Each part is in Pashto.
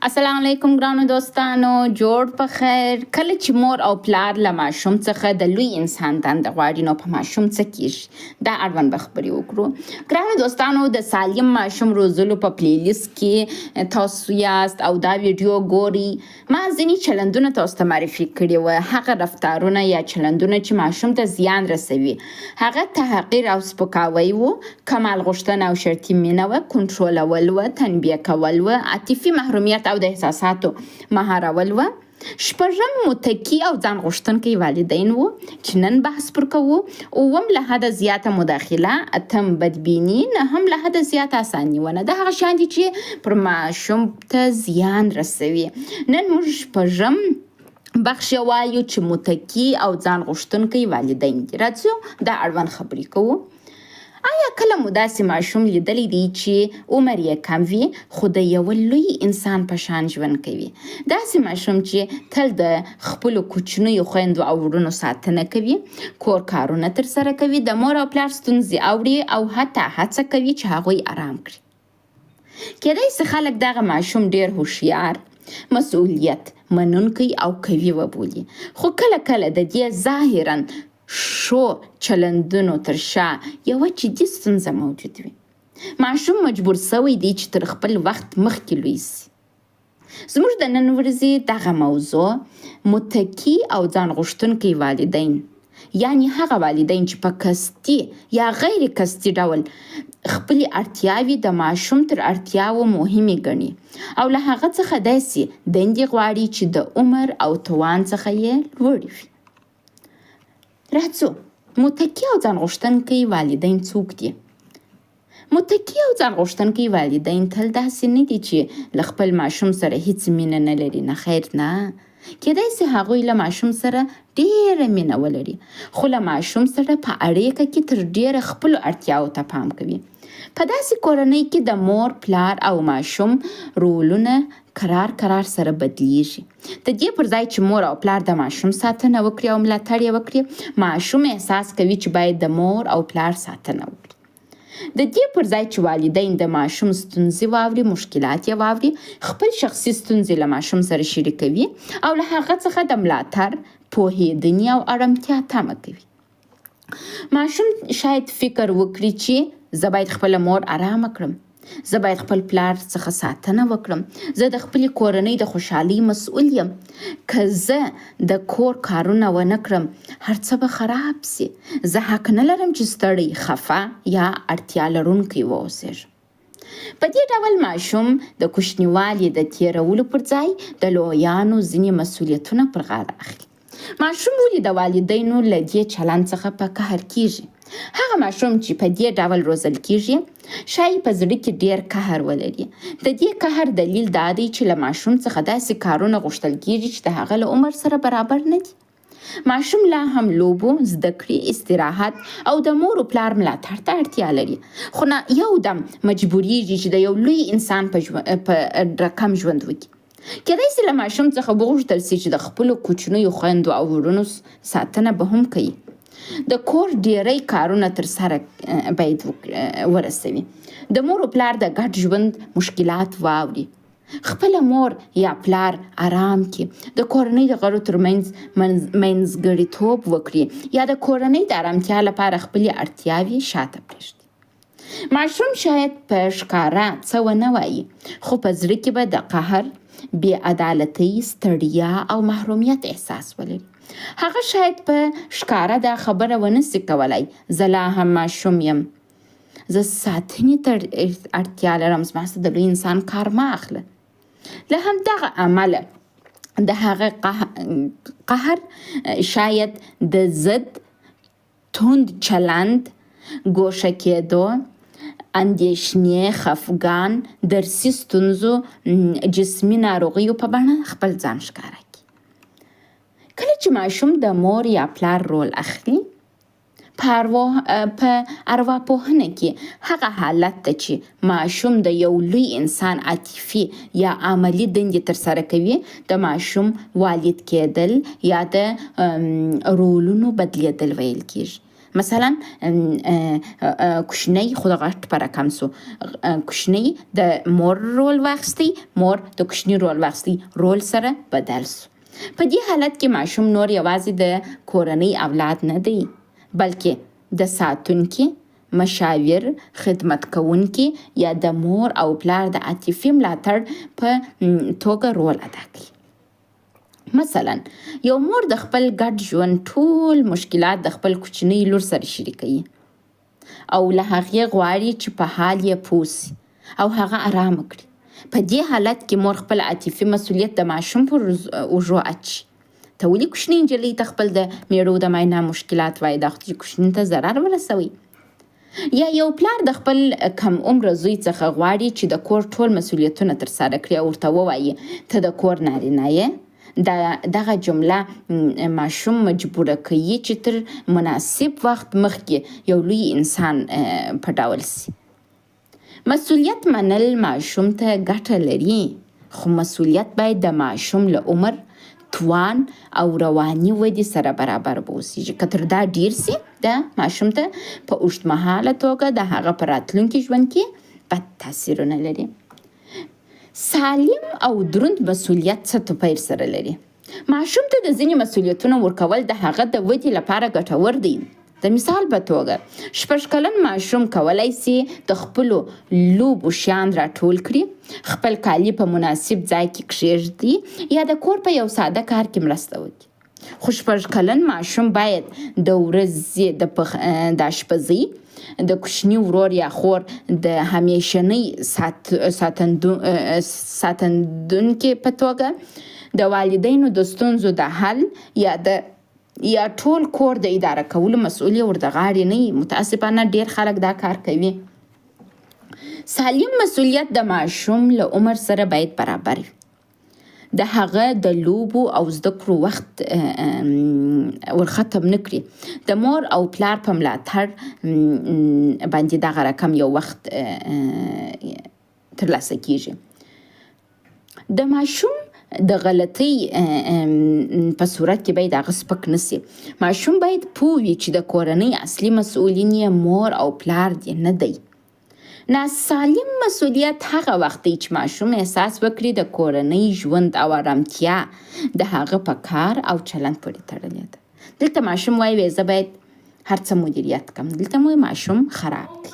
السلام علیکم ګرانو دوستانو، جوړ په خیر. کله چې مور او پلار له ماشوم څخه د لوی انسان دنده غواړي نو په ماشوم څه کیږي؟ دا اړوند به خبرې وکړو. ګرانو دوستانو، د سالم ماشوم روزلو په پلیلیست کې تاسو یاست او دا ویډیو ګوري. ما ځینې چلندونه تاسو ته معرفي کړي و، هغه رفتارونه یا چلندونه چې ماشوم ته زیان رسوي. هغه تحقیر او سپکاوی و، کمال غوښتنه او شرطي مینه و، کنټرولول و، تنبیه کول و، عاطفي محرومیت او د احساساتو مهارول و. شپږم متکی او ځان غوښتونکي والدین و چې نن بحث پر کوو. اووم له حده زیاته مداخله. اتم بدبیني. نهم له حده زیاته اسانیونه. دا هغه شیان دي چې پر ماشوم ته زیان رسوي. نن موږ شپږم بخش وایو چې متکی او ځان غوښتونکي والدین دي. راځو دا اړوند خبرې کوو. آیا کله مو داسې ماشوم لیدلی دی چې عمر یې کم وي خو د یو لوی انسان په شان ژوند کوي؟ داسې ماشوم چې تل د خپلو کوچنیو خویندو او وروڼو ساتنه کوي، کور کارونه ترسره کوي، د مور او پلار ستونزې اوري او حتی هڅه کوي چې هغوی آرام کړي. کیدای شي خلک دغه ماشوم ډیر هوښیار، مسؤلیت منونکی او قوي وبولي، خو کله کله د دې ظاهراً شو چلندونو تر شا یوه جدي ستونزه موجود وي. ماشوم مجبور سوی دی چې تر خپل وخت مخکې لوی سي. زموږ د نن ورځې دغه موضوع متکی او ځان غوښتونکي والدین، یعنی هغه والدین چې په قصدي یا غیر قصدي ډول خپلې اړتیاوې د ماشوم تر اړتیاوو مهمې ګڼي او له هغه څخه داسې دندې غواړي چې د عمر او توان څخه یې لوړې وي. راځو، متکی او ځان غوښتونکي والدین څوک دي؟ متکی او ځان غوښتونکي والدین تل داسې نه دي چې له خپل ماشوم سره هیڅ مینه نه لري. نه خیر، نه. کیدای شي هغوی له ماشوم سره ډیره مینه ولري، خو له ماشوم سره په اړیکه کې تر ډیره خپلو اړتیاو ته پام کوي. په داسې کورنۍ کې د مور، پلار او ماشوم رولونه کرار سره بدلیږي. د دې پر ځای چې مور او پلار د ماشوم ساتنه وکړي او ملاتړ یې وکړي، ماشوم احساس کوي چې باید د مور او پلار ساتنه وکړي. د دې پر ځای چې والدین د ماشوم ستونزې واوري، مشکلات یې واوري، خپل شخصي ستونزې له ماشوم سره شریکوي او له هغه څخه د ملاتړ، پوهېدنې او آرامتیا تمه کوي. ماشوم شاید فکر وکړي چې زه باید خپله مور آرامه کړم، زه باید خپل پلار څخه ساتنه وکړم، زه د خپلې کورنۍ د خوشحالۍ مسؤل یم. که زه د کور کارونه ونه کړم هر څه به خراب سي. زه حق نه لرم چې ستړی، خفه یا اړتیا لرونکی واوسېږم. په دې ډول ماشوم د کوچنیوالي د تیرولو پر ځای د لویانو ځینې مسؤلیتونه پر غاړه اخلي. ماشوم ولې د والدینو له دې چلند څخه په قهر کیږي؟ هغه ماشوم چې په دې ډول روزل کیږي شاید په زړه کې ډیر قهر ولري. د دې قهر دلیل دا دی چې له ماشوم څخه داسې کارونه غوښتل کیږي چې د هغه له عمر سره برابر نه دي. ماشوم لا هم لوبو، زده کړې، استراحت او د مور او پلار ملاتړ ته اړتیا لري، خو نه یو دم مجبوریږي چې د یو لوی انسان په رقم ژوند وکړي. کیدای شي له ماشوم څخه وغوښتل سي چې د خپلو کوچنیو خویندو او وروڼو ساتنه به هم کوي. د کور ډیری کارونه تر سره باید ورسوي. د مور او پلار د ګډ ژوند مشکلات واوري. خپله مور یا پلار آرام کړي. د کورنۍ د غړو ترمنځ منځګړیتوب وکړي یا د کورنۍ د آرامتیا لپاره خپلې اړتیاوې شاته پرېږدي. ماشوم شاید په ښکاره څه ونه وایي، خو په زړه کې به د قهر، بې عدالتۍ، ستړیا او محرومیت احساس ولري. هغه شاید په ښکاره دا خبره ونسي کولای، زه لا هم ماشوم یم، زه ساتنې ته اړتیا لرم، زما څخه د لوی انسان کار مه اخله. له همدغه امله د هغه قهر شاید د ضد، توند چلند، ګوښه کېدو، اندېښنې، خفګان، درسي ستونزو، جسمي ناروغیو په بڼه خپل ځان ښکاره کړي. کله چې ماشوم د مور یا پلار رول اخلي، په ارواپوهنه کې هغه حالت ته چې ماشوم د یو لوی انسان عاطفي یا عملي دندې ترسره کوي، د ماشوم والد کېدل یا د رولونو بدلیدل ویل کېږي. مثلا کوشنی خو د غټ په رقم سو، کوشنی د مور رول واخستی، مور د کوشنی رول واخستی، رول سره بدل سو. په دې حالت کې ماشوم نور یوازې د کورنۍ اولاد نه دی، بلکې د ساتونکي، مشاور، خدمت کوونکي یا د مور او پلار د عاطفي ملاتړ په توګه رول ادا کوي. مثلا یو مور د خپل ګډ ژوند ټول مشکلات د خپل کوچنی لور سره شریکوي او له هغې غواړي چې په حال یې پوه سي او هغه آرام کړي. په دې حالت کې مور خپل عاطفي مسؤلیت د ماشوم پر اوږو اچي. ته ولې کوچنۍ نجلۍ ته خپل د میړو د معاینه مشکلات وایي؟ دا خو چې کوچني ته ضرر ورسوي. یا یو پلار د خپل کم عمره زوی څخه غواړي چې د کور ټول مسؤلیتونه ترسره کړي او ورته ووایي ته د کور نارینه یې. دغه جمله ماشوم مجبوره کوي چې تر مناسب وخت مخکې یو لوی انسان پټول سي. مسؤلیت منل ماشوم ته ګټه لري، خو مسؤلیت باید د ماشوم له عمر، توان او رواني ودې سره برابر بوسیږي. که تر دا ډیر سي د ماشوم ته په اوږدمهاله توګه د هغه په راتلونکي ژوند کې بد تاثیرونه لري. سالم او دروند مسؤلیت څه توپیر سره لري؟ ماشوم ته د ځینې مسؤلیتونو ورکول د هغه د ودې لپاره ګټور دی. د مثال په توګه 6 کلن ماشوم کولی سي د خپلو لوبو شیان راټول کړي، خپل کالي په مناسب ځای کې کښېږدي یا د کور په یو ساده کار کې مرسته وکړي. خو 6 کلن ماشوم باید د ورځې د آشپزۍ، د کوچني ورور یا خور د همیشنۍ ساتندونکي په توګه د والدینو د ستونزو د حل یا ټول کور د اداره کولو مسؤلیت ور د غاړې نه وي. متاسفانه ډیر خلک دا کار کوي. سالم مسؤلیت د ماشوم له عمر سره باید برابر وي. د هغه د لوبو او زده کړو وخت ورختم نه کړي. د مور او پلار په ملاتړ باندې دغه رقم یو وخت ترلاسه کیږي. د ماشوم د غلطۍ په صورت کې باید هغه سپک نسی. ماشوم باید پوه وي چې د کورنۍ اصلي مسؤلین یې مور او پلار دی، نه دی. ناسالم مسؤلیت هغه وخت دی چې ماشوم احساس وکړي د کورنۍ ژوند او آرامتیا د هغه په کار او چلند پورې تړلې ده. دلته ماشوم وایي زه باید هر څه مدیریت کړم. دلته مو ماشوم خراب دی.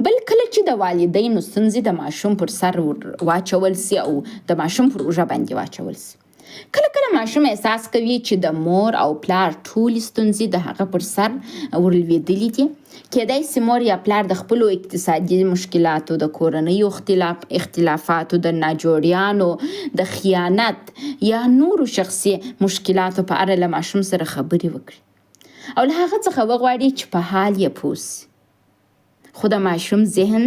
بل کله چې د والدینو ستونزې د ماشوم پر سر واچول سي او د ماشوم پر اوږه باندې واچول سي. کله کله ماشوم احساس کوي چې د مور او پلار ټولې ستونزې د هغه پر سر ورلوېدلې دي. کېدای سي مور یا پلار د خپلو اقتصادي مشکلاتو، د کورنیو اختلافاتو، د ناجوړیانو، د خیانت یا نورو شخصي مشکلاتو په اړه له ماشوم سره خبرې وکړي او له هغه څخه وغواړي چې په حال یې پوه سي. خو د ماشوم ذهن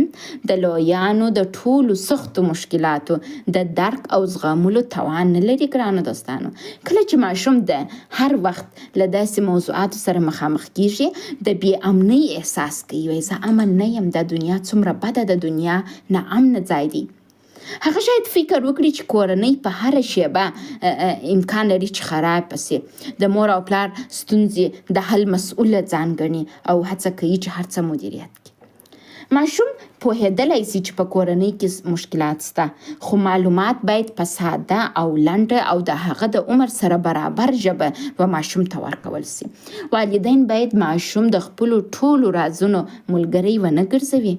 د لویانو د ټولو سختو مشکلاتو د درک او زغملو توان نه لري. ګرانو دوستانو، کله چې ماشوم د هر وخت له داسې موضوعاتو سره مخامخ کیږي، د بې امنۍ احساس کوي. وایي زه امن نه یم، دا دنیا څومره بده، د دنیا ناامنه ځای دی. هغه شاید فکر وکړي چې کورنۍ په هر شیبه امکان لري چې خراب پسي. د مور او پلار ستونزې د حل مسؤل ځان ګڼي او هڅه کوي چې هر څه مدیریت کړي. ماشوم پوهېدلی سي چې په کورنۍ کې مشکلات شته، خو معلومات باید په ساده او لنډه او د هغه د عمر سره برابر ژبه و ماشوم ته ورکول سي. والدین باید ماشوم د خپلو ټولو رازونو ملګری ونه ګرځوي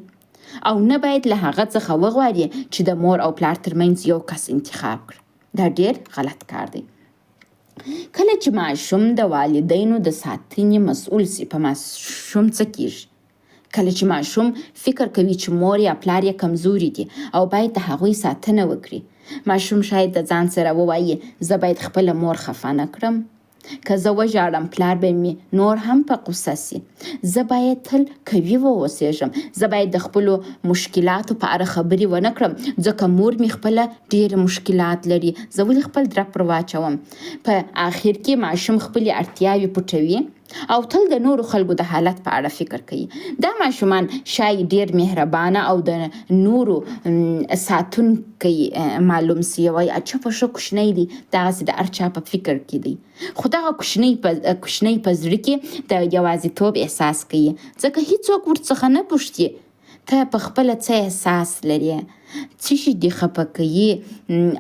او نه باید له هغه څخه وغواړي چې د مور او پلار ترمنځ یو کس انتخاب کړي. دا ډیر غلط کار دی. کله چې ماشوم د والدینو د ساتنې مسؤل سي، په ماشوم څه کیږي؟ کله چې ماشوم فکر کوي چې مور یا پلار یې کمزوري دي او باید د هغوی ساتنه وکړي، ماشوم شاید د ځان سره ووایي زه باید خپله مور خفه نه کړم. که زه وژاړم پلار به مې نور هم په غوسه سي. زه باید تل قوي واوسېږم. زه باید د خپلو مشکلاتو په اړه خبرې ونه کړم ځکه مور مې خپله ډېر مشکلات لري. زه ولې خپل درک پر واچوم؟ په آخر کې ماشوم خپلې اړتیاوې پټوي او تل د نورو خلکو د حالت په اړه فکر کوي. دا ماشومان شاید ډیر مهربانه او د نورو ساتونکي معلوم سي، وای اچھا په شو کوشنی دي، دغسې د هر چا په فکر کې دی. خو دغه کوشنی په زړه کې د یوازیتوب احساس کوي، ځکه هیڅوک ورڅخه نه پوښتي ته په خپله څه احساس لري، څه شي دې خفه کوي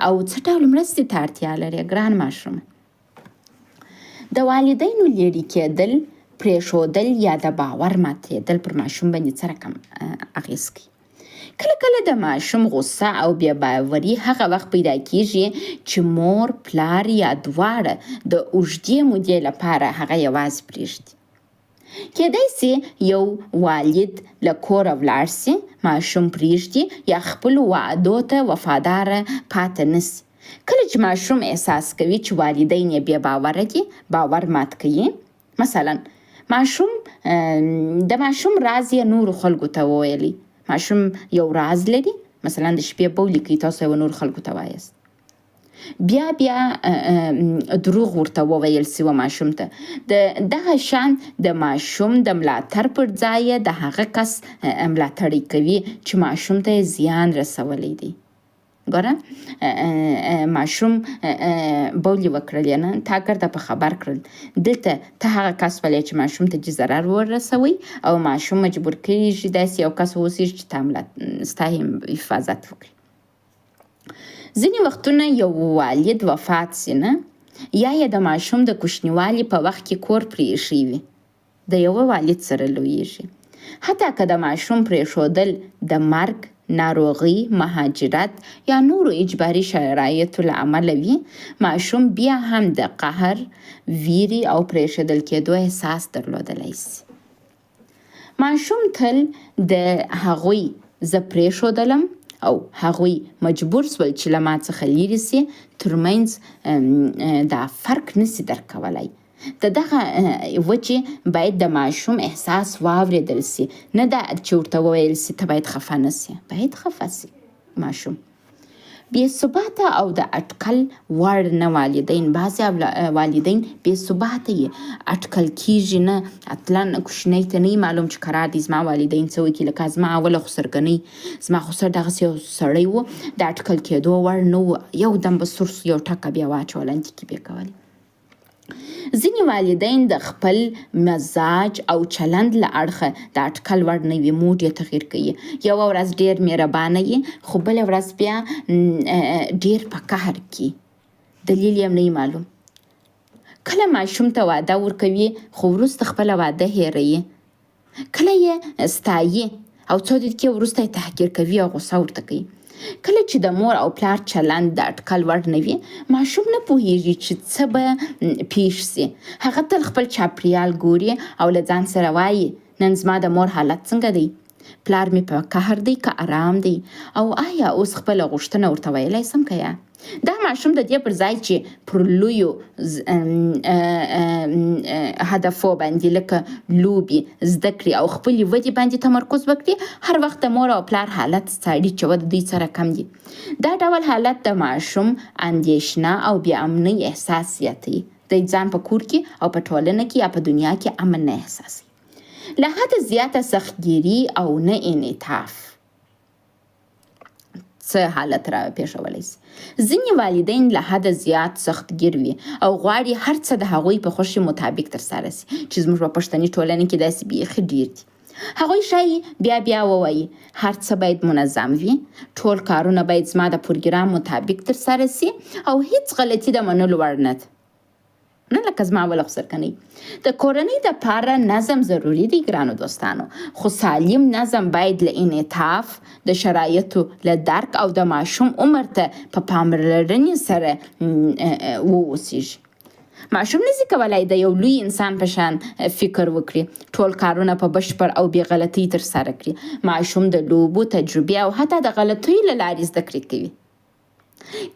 او څه ډول مرستې ته اړتیا لري. ګران ماشوم، د والدینو لیرې کېدل، پرېښودل یا د باور ماتېدل پر ماشوم باندې څه رقم اغېز کوي. کله کله د ماشوم غصه او بیا باوري هغه وخت پیدا کېږي چې مور، پلار یا دواړه د اوږدې مودې لپاره هغه یوازې پرېږدي. کېدای سي یو والد له کوره ولاړ سي، ماشوم پرېږدي یا خپلو وعدو ته وفاداره پاته نه سي. کله چې ماشوم احساس کوي چې والدین یې بې باوره دي، باور مات کوي. مثلا د ماشوم راز یې نورو خلکو ته وویلی. ماشوم یو راز لري، مثلا د شپې بولي کوي، تاسو یې نورو خلکو ته وایاست، بیا دروغ ورته وویل سوه ماشوم ته. دغه شان د ماشوم د ملاتړ پر ځای د هغه کس ملاتړ کوي چې ماشوم ته زیان رسولی دی. ګوره، ماشوم بولي وکړل، نه تا ګرده په خبر کړل، دلته ته هغه کس ولی چې ماشوم ته ضرر ورسوي او ماشوم مجبور کېږي داسې یو کس واوسېږي چې ستا حفاظت وکړي. ځینې وختونه یو والد وفات سي، نه یا یې د ماشوم د کوچنیوالي په وخت کې کور پرېښی وي، د یوه والد سره لویږي. حتی که د ماشوم پرېښودل د مرګ، ناروغي، مهاجرت یا نورو اجباري شرایطو له امله وي، ماشوم بیا هم د قهر، ویرې او پرېښودل کېدو احساس درلودلی سي. ماشوم تل د هغوی زه پرېښودلم او هغوی مجبور سول چې له ما څخه لیرې سي ترمنځ دا فرق نسي درک کولی. د دغه وجې باید د ماشوم احساس واورېدل سي، نه دا چې ورته وویل سي ته باید خفه نه سي. باید خفه سي ماشوم. بې ثباته او د اټکل وړ نه والدین، بعضې والدین بې ثباته یې، اټکل کېږي نه، اصلا کوشنۍ ته نه معلوم چې قرار دی زما والدین څه وکړي. لکه زما اوله خسرګنۍ، زما خسر دغسې یو سړی و، د اټکل کېدو وړ نه و، یو دم به سور یو ټکه بیا واچول، انتې بیا کولی. ځینې والدین د خپل مزاج او چلند له اړخه د اټکل وړ نه وي، موډ یې تغییر کوي. یوه ورځ ډېر مهربانه یي، خو بله ورځ بیا ډېر په قهر کې، دلیل یې نه معلوم. کله ماشوم ته وعده ورکوي خو وروسته خپله وعده هیروي. کله یې ستایي او څو دقیقې وروسته یې تحقیر کوي او غوسه ورته کوي. کله چې د مور او پلار چلند د اټکل وړ نه وي، ماشوم نه پوهیږي چې څه به پیښ سي. هغه تل خپل چاپریال ګوري او له ځان سره وایي نن زما د مور حالت څنګه دی، پلار مې په قهر دی که آرام دی، او آیا اوس خپله غوښتنه ورته ویلی سم که یا. دا ماشوم د دې پر ځای چې پر لویو هدفو باندې لکه لوبې، زده کړې او خپلې ودې باندې تمرکز وکړي، هر وخت د مور او پلار حالت څاري چې وده دوی سره کم دي. دا ډول حالت د ماشوم اندېښنه او بې امنۍ احساس زیاتوي. د ځان په کور کې او په ټولنه کې یا په دنیا کې امن نه احساسوي. له حد زیاته سختګیري او نه انعطاف څه حالت را پیښولی سي. ځینې والدین له حده زیات سختګیر وي او غواړي هر څه د هغوی په خوښې مطابق ترسره سي، چې زموږ په پښتني ټولنه کې داسې بیخي ډیر دي. هغوی ښایي بیا ووایي هر څه باید منظم وي، ټول کارونه باید زما د پروګرام مطابق ترسره سي او هیڅ غلطي د منلو وړ نه ده. نه لکه زما اوله خسرګنۍ. د کورنۍ دپاره نظم ضروري دی ګرانو دوستانو، خو سالم نظم باید له انعطاف، د شرایطو له درک او د ماشوم عمر ته په پاملرنې سره واوسیږي. ماشوم نشي کولای د یو لوی انسان په شان فکر وکړي، ټول کارونه په بشپړ او بې غلطۍ ترسره کړي. ماشوم د لوبو، تجربې او حتی د غلطیو له لارې زده کړې کوي.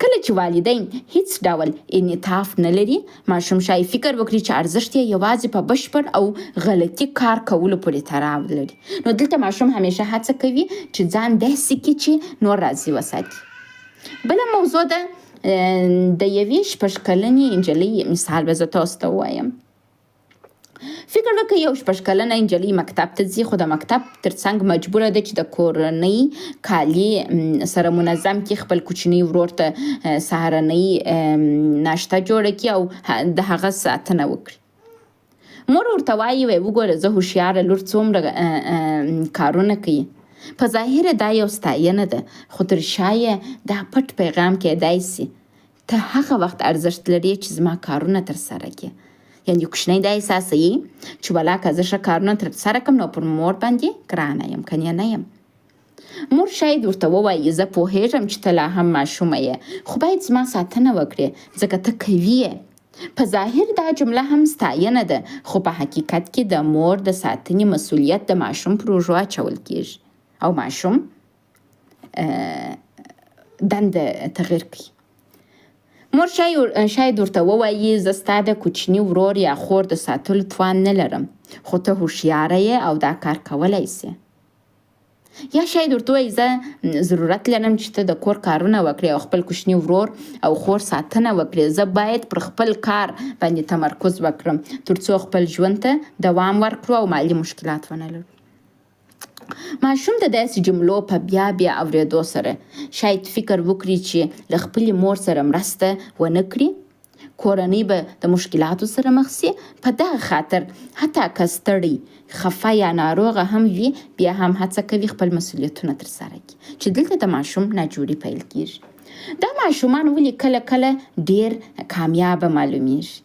کله چې والدین هیڅ ډول انعطاف نه لري، ماشوم شاید فکر وکړي چې ارزښت یې یوازې په بشپړ او غلطي کار کولو پورې تړاو لري. نو دلته ماشوم همیشه هڅه کوي چې ځان داسې کړي چې نور راضي وساتي. بله موضوع ده، د یوې 6 کلنې نجلۍ مثال به زه تاسو ته ووایم. فکر وکړه یو 6 کلنه نجلۍ مکتب ته ځي، خو د مکتب ترڅنګ مجبوره ده چې د کورنۍ کالي سره منظم کړي، خپل کوچني ورور ته سهارنۍ ناشته جوړه کړي او د هغه ساتنه وکړي. مور ورته وایي وګوره زه هوښیاره لور څومره کارونه کوي. په ظاهره دا یو ستاینه ده، خو تر شا یې دا پټ پیغام کیدای سي ته هغه وخت ارزښت لري چې زما کارونه ترسره کړي. یعنې کوچنی دا احساسوي چې ولاکه زه ښه کارونه ترسره کړم نو پر مور باندې ګرانه یم، کنې نه یم. مور شاید ورته ووایي زه پوهیږم چې ته لا هم ماشومه یې، خو باید زما ساتنه وکړې ځکه ته قوي یې. په ظاهر دا جمله هم ستاینه ده، خو په حقیقت کې د مور د ساتنې مسؤلیت د ماشوم پر اوږو اچول کیږي او ماشوم دنده تغییر کوي. مور شاید ورته ووایي زه ستا د کوچني ورور یا خور د ساتلو توان نه لرم، خو ته هوښیاره یې او دا کار کولی سي. یا شاید ورته وایي زه ضرورت لرم چې ته د کور کارونه وکړې او خپل کوچني ورور او خور ساتنه وکړې. زه باید پر خپل کار باندې تمرکز وکړم ترڅو خپل ژوند ته دوام ورکړو او مالي مشکلات ونه لرو. ماشوم د داسې جملو په بیا اوریدو سره شاید فکر وکړي چې له خپلې مور سره مرسته ونه کړي. کورنۍ به د مشکلاتو سره مخ سي. په دغه خاطر حتی که ستړی، خفه یا ناروغه هم وي، بیا هم هڅه کوي خپل مسؤلیتونه ترسره کړي، چې دلته د ماشوم ناجوړي پیل کیږي. دا ماشومان ولې کله کله ډیر کامیابه معلومیږي.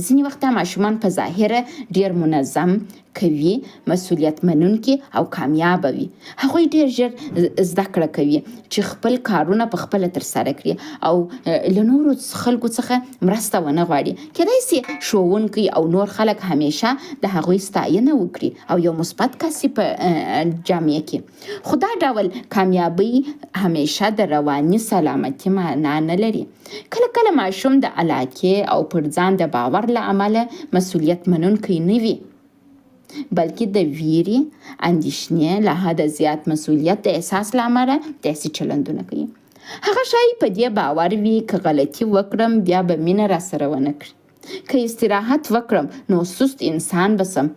ځینې وخت ماشومان په ظاهره ډیر منظم، قوي، مسؤلیت منونکي او کامیابه وي. هغوی ډیر ژر زده کړه کوي چې خپل کارونه په خپله ترسره کړي او له نورو خلکو څخه مرسته ونه غواړي. کیدای سي ښوونکي او نور خلک همیشه د هغوی ستاینه وکړي او یو مثبت کس په جامعه کې، خو دا ډول کامیابی همیشه د رواني سلامتي معنا نه لري. کله کله ماشوم د علاقې او پر ځان د باور له امله مسؤلیت منونکی نه وي، بلکې د ویرې، اندېښنې له حده زیات مسؤلیت د احساس له امله داسې چلندونه کوي. هغه شاید په دې باور وي که غلطي وکړم بیا به مینه راسره ونه کړي، که استراحت وکړم نو سست انسان به سم،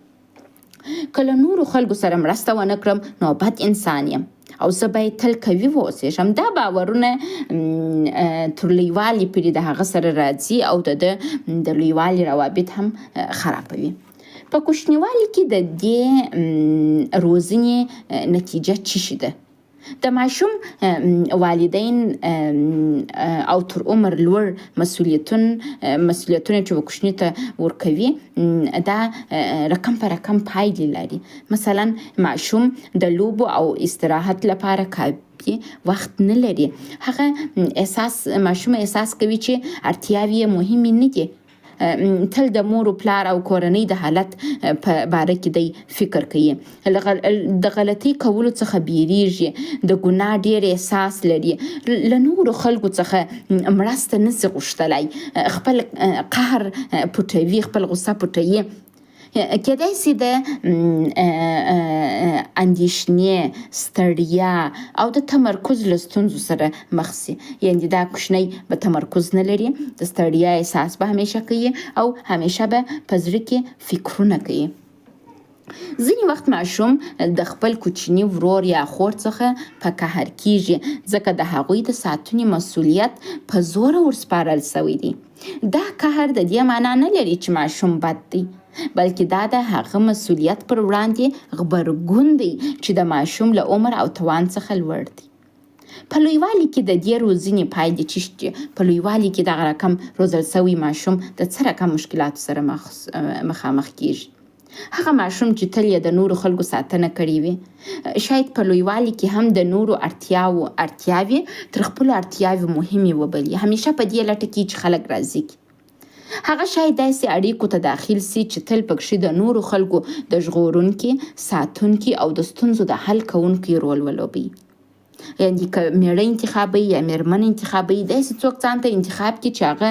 که له نورو خلکو سره مرسته ونه کړم نو بد انسان یم او زه باید تل قوي واوسېږم. دا باورونه تر لویوالي پورې د هغه سره راځي او د لویوالي روابط هم خرابوي. په کوچنیوالي کې د دې روزنې نتیجه څه شي ده؟ د ماشوم والدین او تر عمر لوړ مسؤلیتونه چې کوچني ته ورکوي دا رقم په رقم پایلې لري. مثلا ماشوم د لوبو او استراحت لپاره کافي وخت نه لري. ماشوم احساس کوي چې اړتیاوې یې مهمې نه دي. تل د مور و پلار او کورنۍ د حالت په باره کې دی فکر کوي. د غلطي کولو څخه بیریږي، د ګناه ډیر احساس لري، له نورو خلکو څخه مرسته نشي غوښتلی، خپل قهر پټوي، خپل غصه پټوي. کیدای سي د اندېښنې، ستړیا او د تمرکز له ستونزو سره مخ سي. یعنې دا کوچنی به تمرکز نه لري، د ستړیا احساس به همیشه کوي او همیشه به په زړه کې فکرونه کوي. ځینې وخت ماشوم د خپل کوچني ورور یا خور څخه په قهر کیږي ځکه د هغوی د ساتنې مسؤلیت په زوره ورسپارل شوی دی. دا قهر د دې معنا نه لري چې ماشوم بد دی، بلکې دا د هغه مسؤلیت پر وړاندې غبرګون دی چې د ماشوم له عمر او توان څخه لوړ دی. په لویوالي کې د دې روزنې پایلې څه دي؟ په لویوالي کې دغه رقم روزل شوی ماشوم د څه رقم مشکلاتو سره مخامخ کیږي. هغه ماشوم چې تل یې د نورو خلکو ساتنه کړې وي شاید په لویوالي کې هم د نورو اړتیاوې تر خپلو اړتیاوې مهمې وبلي، همیشه په دې لټه کې چې خلک راضي کړي. هغه شاید داسې اړیکو ته داخل سي چې تل پکښې د نورو خلکو د ژغورونکي، ساتونکي او د ستونزو د حل کوونکي رول ولوبي. یعنې که میړه انتخابوي یا میرمن انتخابوي، داسې څوک ځان ته انتخاب کړي چې هغه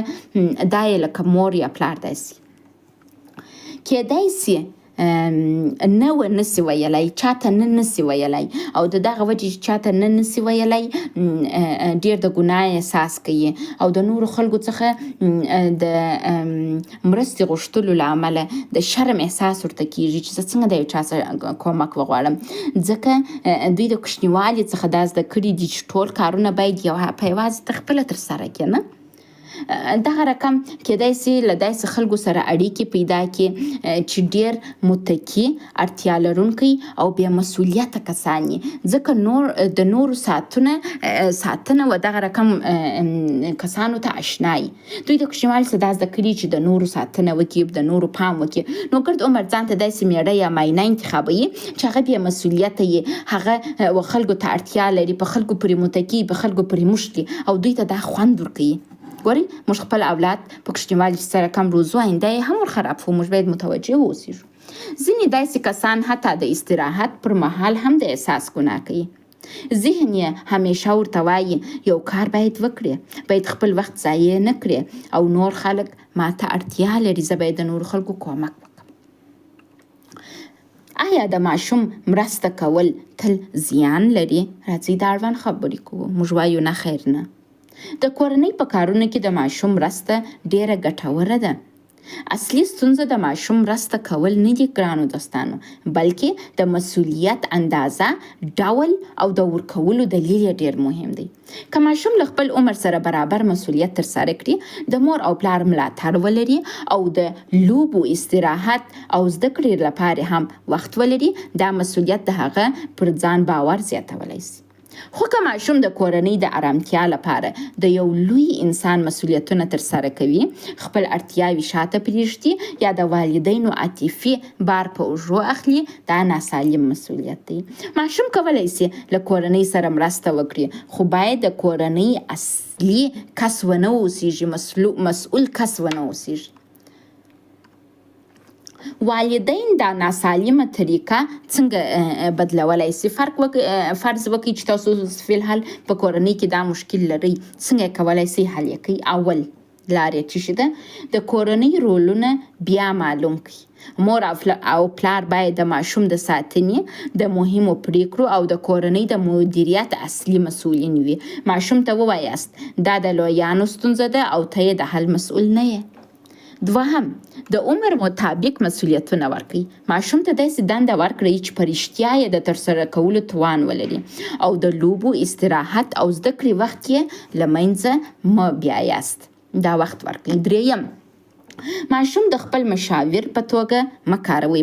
دا یې لکه مور یا پلار داسې. کیدای سي نه ونسي ویلی، چاته نه نسي ویلی، او د دغه وجې چې چاته نه نسي ویلی ډیر د ګناه احساس کوي او د نورو خلکو څخه د مرستې غوښتلو له امله د شرم احساس ورته کیږي چې زه څنګه د یو چا سره کومک وغواړم، ځکه دوی د کوچنیوالي څخه دا زده کړي دي چې ټول کارونه باید په یوازې ته خپله ترسره کړې نه. دغه رقم کېدای سي له داسې خلکو سره اړیکې پیدا کړي چې ډیر متکي، اړتیا لرونکي او بې مسؤلیته کسان دي، ځکه د نورو ساتنه و دغه رقم کسانو ته اشنا وي. دوی د کوچنیوالي څخه دا زده کړي چې د نورو ساتنه وکړي، د نورو پام وکړي، نو ګرد عمر ځان ته داسې میړه یا ماینه انتخابوي چې هغه بې مسؤلیته وي، هغه خلکو ته اړتیا لري، په خلکو پورې متکي، په خلکو پورې مشکي او دوی ته دا خوند ورکوي. ګورئ موږ خپل اولاد په کوچنیوالي سره کم روزو، آینده یې هم ور خراب شو. موږ باید متوجه واوسو. ځینې داسې کسان حتی د استراحت پر مهال هم د احساس ګناه کوي. ذهن یې همیشه ورته وایي یو کار باید وکړې، باید خپل وخت ضایع نه کړې او نور خلک ماته اړتیا لري، زه باید د نورو خلکو کومک وکړم. آیا د ماشوم مرسته کول تل زیان لري؟ راځئ دا اړوند خبرې کوو. موږ وایو نه، خیر نه. د کورنۍ په کارونو کې د ماشوم مرسته ډیره ګټوره ده. اصلي ستونزه د ماشوم مرسته کول نه دي ګرانو دوستانو، بلکې د مسؤلیت اندازه، ډول او د ورکولو دلیل ډیر مهم دی. که ماشوم له خپل عمر سره برابر مسؤلیت ترسره کړي، د مور او پلار ملاتړ ولري او د لوبو، استراحت او زده کړې لپاره هم وخت ولري، دا مسؤلیت د هغه پر ځان باور زیاتولی شي. خو که ماشوم د کورنۍ د آرامتیا لپاره د یو لوی انسان مسؤلیتونه ترسره کوي، خپل اړتیاوې شاته پرېږدي یا د والدینو عاطفي بار په اوږو اخلي، دا ناسالم مسؤلیت دی. ماشوم کولی شي له کورنۍ سره مرسته وکړي، خو باید د کورنۍ اصلي کس ونه اوسیږي، مسؤل کس ونه اوسیږي. والدین دا ناسالمه طریقه څنګه بدلولی شي؟ فرض وکړئ چې تاسو فلحال په کورنۍ کې دا مشکل لرئ، څنګه کولی شئ حل یې کړئ؟ اول لارې څه شي ده؟ د کورنۍ رولونه بیا معلوم کړئ. مور او پلار باید د ماشوم د ساتنې، د مهمو پریکړو او د کورنۍ د مدیریت اصلي مسؤلین وي. ماشوم ته ووایاست دا د لویانو ستونزه ده او ته یې د حل مسؤل نه یې. دوهم، د عمر مطابق مسؤلیتونه ورکړئ. ماشوم ته داسې دنده ورکړئ چې په رښتیا یې د ترسره کولو توان ولري او د لوبو، استراحت او زده کړې وخت یې له منځه مه بیایاست. دا وخت ورکړئ. دریم، ماشوم د خپل مشاور په توګه مه کاروئ.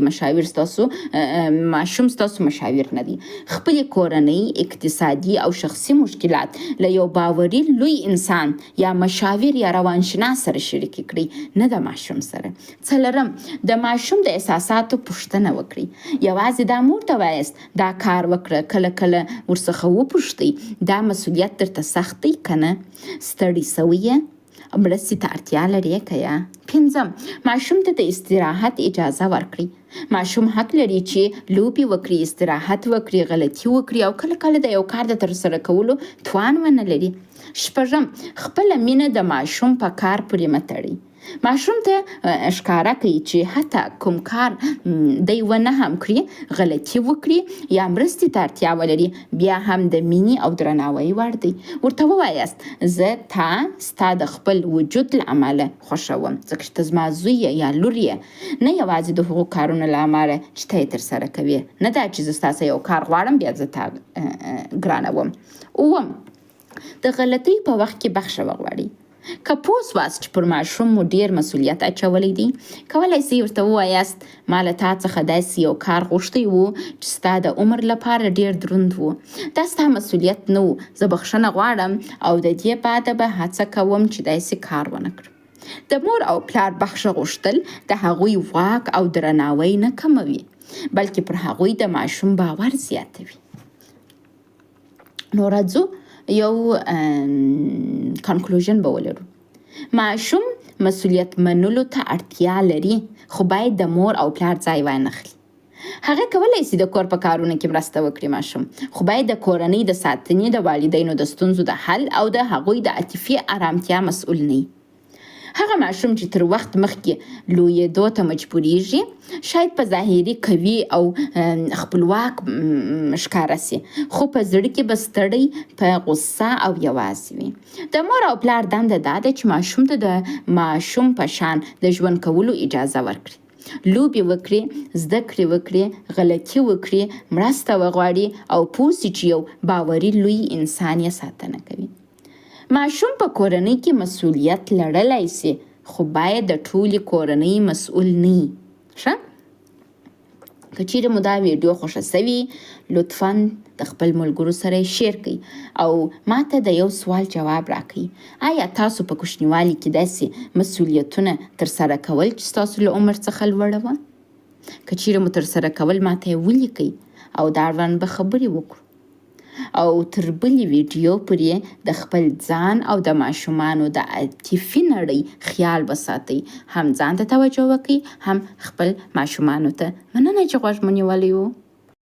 ماشوم ستاسو مشاور نه دی. خپل کورنۍ، اقتصادي او شخصي مشکلات له یو باوري لوی انسان یا مشاور یا روانشناس سره شریک کړئ، نه د ماشوم سره. څلورم، د ماشوم د احساساتو پوښتنه وکړئ. یوازې دا مور ته وایاست دا کار وکړه، کله کله ورڅخه وپوښتئ دا مسؤلیت درته سخت دی که نه؟ ستړی سوی یې؟ مرستې ته اړتیا لري که یا؟ پنځم، ماشوم ته د استراحت اجازه ورکړئ. ماشوم حق لري چې لوبې وکړي، استراحت وکړي، غلطي وکړي او کله کله د یو کار د ترسره کولو توان ونه لري. شپږم، خپله مینه د ماشوم په کار پورې مه تړئ. ماشوم ته ښکاره کړئ چې حتی کوم کار دی ونه هم کړي، غلطي وکړي یا مرستې ته اړتیا ولري، بیا هم د مینې او درناوي وړ دی. ورته ووایاست زه ستا د خپل وجود له امله خوښوم، ځکه چې ته زما زوی یا لور یې، نه یوازې د هغو کارونو له امله چې ته یې ترسره کوې، نه دا چې زه ستاسو یو کار غواړم بیا زه تا ګرانوم. اووم، د غلطۍ په وخت کې بخښه وغواړئ. که پوه سواست چې پر ماشوم مو ډیر مسؤلیت اچولی دی، کولی شئ ورته ووایاست ما له تا څخه داسې یو کار غوښتی و چې ستا د عمر لپاره ډیر دروند و. دا ستا مسؤلیت نه و، زه بخښنه غواړم او د دې بعده به هڅه کوم چې داسې کار ونه کړم. د مور او پلار بخښه غوښتل د هغوی واک او درناوی نه کموي، بلکې پر هغوی د ماشوم باور زیاتوي. نو راځو یو کنکلوژن به ولرو. ماشوم مسؤلیت منلو ته اړتیا لري، خو باید د مور او پلار ځای وانخلي. هغه کولی شي د کور په کارونو کې مرسته وکړي ماشوم، خو باید د کورنۍ د ساتنې، د والدینو د ستونزو د حل او د هغوی د عاطفي آرامتیا مسؤل نه وي. هغه ماشوم چې تر وخت مخکې لویېدو ته مجبوریږي شاید په ظاهري قوي او خپلواک ښکاره سي، خو په زړه کې به ستړی، په غصه او یوازې وي. د مور او پلار دنده دا ده چې ماشوم ته د ماشوم په شان د ژوند کولو اجازه ورکړي، لوبې وکړي، زده کړې وکړي، غلطي وکړي، مرسته وغواړي او پوه سي چې یو باوري لوی انسان یې ساتنه کوي. ماشوم په کورنۍ کې مسؤلیت لرلی سي، خو باید د ټولې کورنۍ مسؤل نه وي. ښه؟ که چیرې مو دا ویډیو خوښه سوي لطفاً د خپل ملګرو سره یې شیر کړئ او ماته د یو سوال جواب راکړئ. آیا تاسو په کوچنیوالي کې داسې مسؤلیتونه ترسره کول چې ستاسو له عمر څخه لوړه وه؟ که چیرې مو ترسره کول ماته یې ولیکئ او دا اړوند به خبرې وکړو. او تر بلې ویډیو پورې د خپل ځان او د ماشومانو د عاطفي نړۍ خیال وساتئ. هم ځان ته توجه وکړئ، هم خپل ماشومانو ته. مننه چې غوږ مو نیولی و.